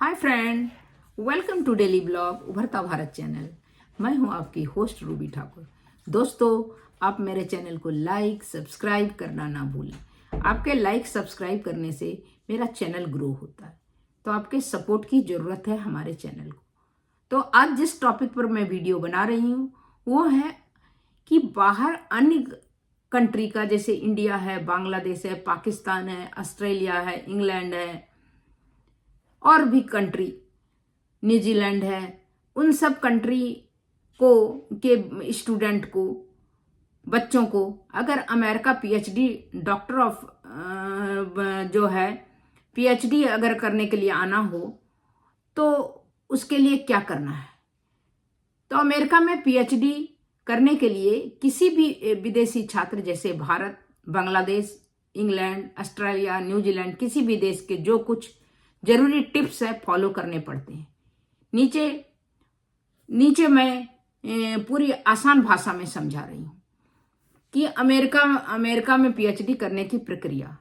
Hi friend, welcome to daily blog उभरता Bharat channel. मैं हूं आपकी होस्ट रूबी ठाकुर। दोस्तों, आप मेरे चैनल को लाइक सब्सक्राइब करना ना भूलें। आपके लाइक सब्सक्राइब करने से मेरा चैनल ग्रो होता है, तो आपके सपोर्ट की ज़रूरत है हमारे चैनल को। तो आज जिस टॉपिक पर मैं वीडियो बना रही हूँ वो है कि बाहर अन्य कंट्री का, जैसे इंडिया है, बांग्लादेश है, पाकिस्तान है, ऑस्ट्रेलिया है, इंग्लैंड है और भी कंट्री, न्यूजीलैंड है, उन सब कंट्री को के स्टूडेंट को, बच्चों को अगर अमेरिका पीएचडी डॉक्टर ऑफ जो है पीएचडी अगर करने के लिए आना हो तो उसके लिए क्या करना है। तो अमेरिका में पीएचडी करने के लिए किसी भी विदेशी छात्र, जैसे Bharat, Bangladesh, England, Australia, New Zealand, किसी भी देश के जो कुछ जरूरी टिप्स है फॉलो करने पड़ते हैं। नीचे नीचे मैं पूरी आसान भाषा में समझा रही हूँ कि अमेरिका में पीएचडी करने की प्रक्रिया,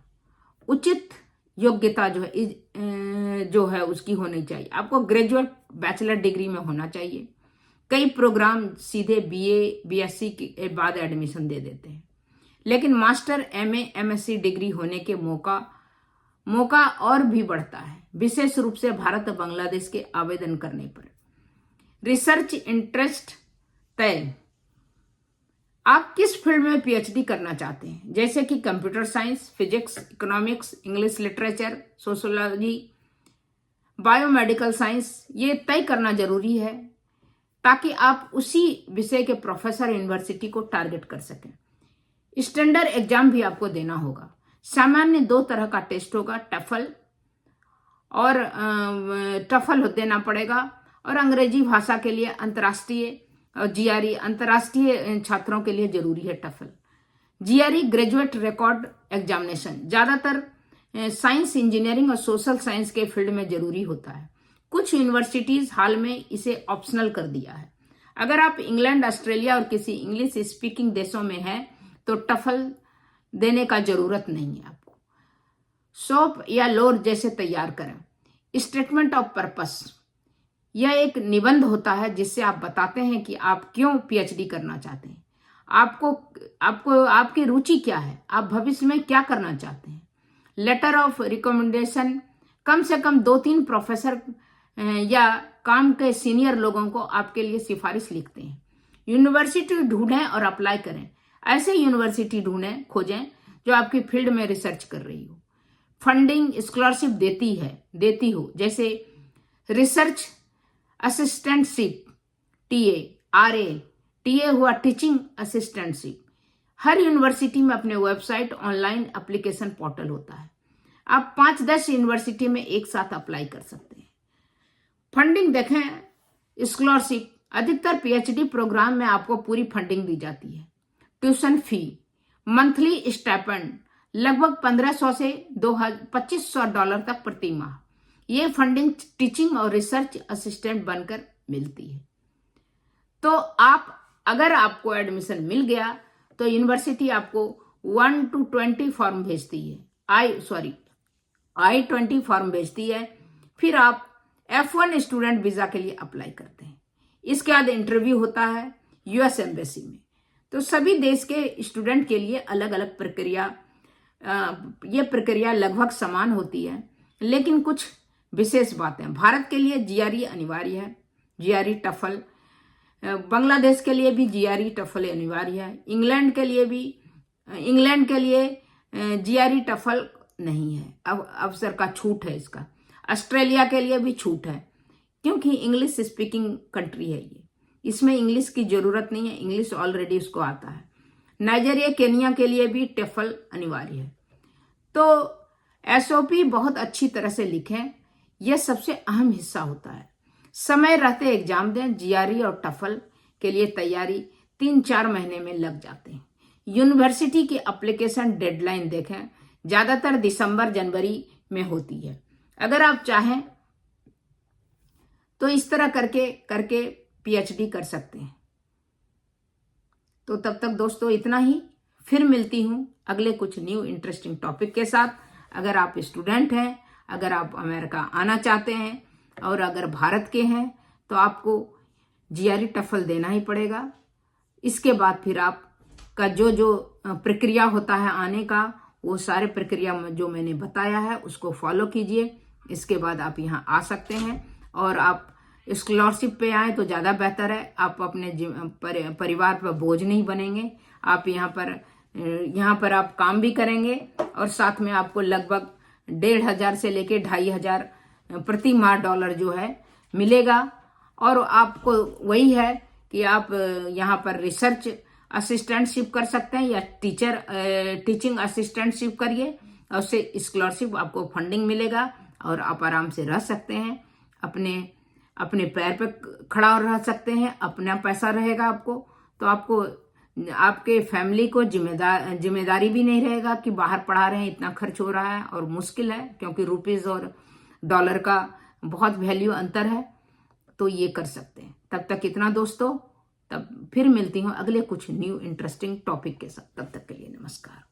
उचित योग्यता जो है उसकी होनी चाहिए। आपको ग्रेजुएट बैचलर डिग्री में होना चाहिए। कई प्रोग्राम सीधे बीए बीएससी के बाद एडमिशन दे देते हैं, लेकिन मास्टर एमए एमएससी डिग्री होने के मौका और भी बढ़ता है, विशेष रूप से भारत और बांग्लादेश के आवेदन करने पर। रिसर्च इंटरेस्ट तय, आप किस फील्ड में पीएचडी करना चाहते हैं, जैसे कि computer science, physics, economics, English literature, sociology, biomedical science, ये तय करना जरूरी है ताकि आप उसी विषय के प्रोफेसर यूनिवर्सिटी को टारगेट कर सकें। स्टैंडर्ड एग्जाम भी आपको देना होगा। सामान्य 2 तरह का टेस्ट होगा, टफल देना पड़ेगा, और अंग्रेजी भाषा के लिए अंतर्राष्ट्रीय और जीआरई, अंतर्राष्ट्रीय छात्रों के लिए जरूरी है TOEFL. GRE graduate record examination ज्यादातर साइंस, इंजीनियरिंग और सोशल साइंस के फील्ड में जरूरी होता है। कुछ यूनिवर्सिटीज हाल में इसे ऑप्शनल कर दिया है। अगर आप इंग्लैंड, ऑस्ट्रेलिया और किसी इंग्लिश स्पीकिंग देशों में हैं तो टफल देने का जरूरत नहीं है। आपको सॉप या लोर जैसे तैयार करें। स्टेटमेंट ऑफ पर्पस, यह एक निबंध होता है जिससे आप बताते हैं कि आप क्यों पीएचडी करना चाहते हैं, आपको आपकी रुचि क्या है, आप भविष्य में क्या करना चाहते हैं। लेटर ऑफ रिकमेंडेशन, कम से कम 2-3 प्रोफेसर या काम के सीनियर लोगों को आपके लिए सिफारिश लिखते हैं। यूनिवर्सिटी ढूंढें और अप्लाई करें। ऐसे यूनिवर्सिटी खोजें जो आपकी फील्ड में रिसर्च कर रही हो, फंडिंग स्कॉलरशिप देती हो, जैसे रिसर्च असिस्टेंटशिप, टीए हुआ टीचिंग असिस्टेंटशिप। हर यूनिवर्सिटी में अपने वेबसाइट, ऑनलाइन एप्लीकेशन पोर्टल होता है। आप 5-10 यूनिवर्सिटी में एक साथ अप्लाई कर सकते हैं। फंडिंग देखें, स्कॉलरशिप, अधिकतर पीएचडी प्रोग्राम में आपको पूरी फंडिंग दी जाती है। ट्यूशन फी, मंथली स्टाइपेंड लगभग 1500 से $2500 तक प्रति माह। ये फंडिंग टीचिंग और रिसर्च असिस्टेंट बनकर मिलती है। तो अगर आपको एडमिशन मिल गया तो यूनिवर्सिटी आपको 1 to 20 फॉर्म भेजती है, I-20 फॉर्म भेजती है। फिर आप F1 स्टूडेंट वीजा के लिए अप्लाई करते हैं। इसके बाद इंटरव्यू होता है यूएस एम्बेसी में। तो सभी देश के स्टूडेंट के लिए अलग अलग ये प्रक्रिया लगभग समान होती है, लेकिन कुछ विशेष बातें। भारत के लिए जीआरई अनिवार्य है, जीआरई टफल। बांग्लादेश के लिए भी जीआरई टफल अनिवार्य है। इंग्लैंड के लिए जीआरई टफल नहीं है, अब अवसर का छूट है इसका। ऑस्ट्रेलिया के लिए भी छूट है क्योंकि इंग्लिश स्पीकिंग कंट्री है ये, इसमें इंग्लिश की जरूरत नहीं है, इंग्लिश ऑलरेडी उसको आता है। नाइजीरिया, केनिया के लिए भी टफल अनिवार्य है। तो एसओपी बहुत अच्छी तरह से लिखें, यह सबसे अहम हिस्सा होता है। समय रहते एग्जाम दें। जीआरई और टफल के लिए तैयारी 3-4 महीने में लग जाते हैं। यूनिवर्सिटी की एप्लीकेशन डेडलाइन देखें, ज्यादातर दिसंबर-जनवरी में होती है। अगर आप चाहें तो इस तरह करके पीएचडी कर सकते हैं। तो तब तक दोस्तों इतना ही, फिर मिलती हूं अगले कुछ न्यू इंटरेस्टिंग टॉपिक के साथ। अगर आप स्टूडेंट हैं, अगर आप अमेरिका आना चाहते हैं, और अगर भारत के हैं तो आपको जीआरई टफल देना ही पड़ेगा। इसके बाद फिर आपका जो जो प्रक्रिया होता है आने का, वो सारे प्रक्रिया जो मैंने बताया है उसको फॉलो कीजिए। इसके बाद आप यहाँ आ सकते हैं और आप स्कॉलरशिप पे आए तो ज़्यादा बेहतर है। आप अपने परिवार पर बोझ नहीं बनेंगे। आप यहाँ पर आप काम भी करेंगे और साथ में आपको लगभग 1,500 से लेके 2,500 प्रति माह डॉलर जो है मिलेगा। और आपको वही है कि आप यहाँ पर रिसर्च असिस्टेंटशिप कर सकते हैं या टीचिंग असिस्टेंटशिप करिए और उससे स्कॉलरशिप आपको फंडिंग मिलेगा और आप आराम से रह सकते हैं, अपने पैर पे खड़ा रह सकते हैं, अपना पैसा रहेगा आपको। तो आपको आपके फैमिली को जिम्मेदारी भी नहीं रहेगा कि बाहर पढ़ा रहे हैं, इतना खर्च हो रहा है और मुश्किल है क्योंकि रुपीज और डॉलर का बहुत वैल्यू अंतर है। तो ये कर सकते हैं। तब तक इतना दोस्तों, तब फिर मिलती हूँ अगले कुछ न्यू इंटरेस्टिंग टॉपिक के साथ। तब तक के लिए नमस्कार।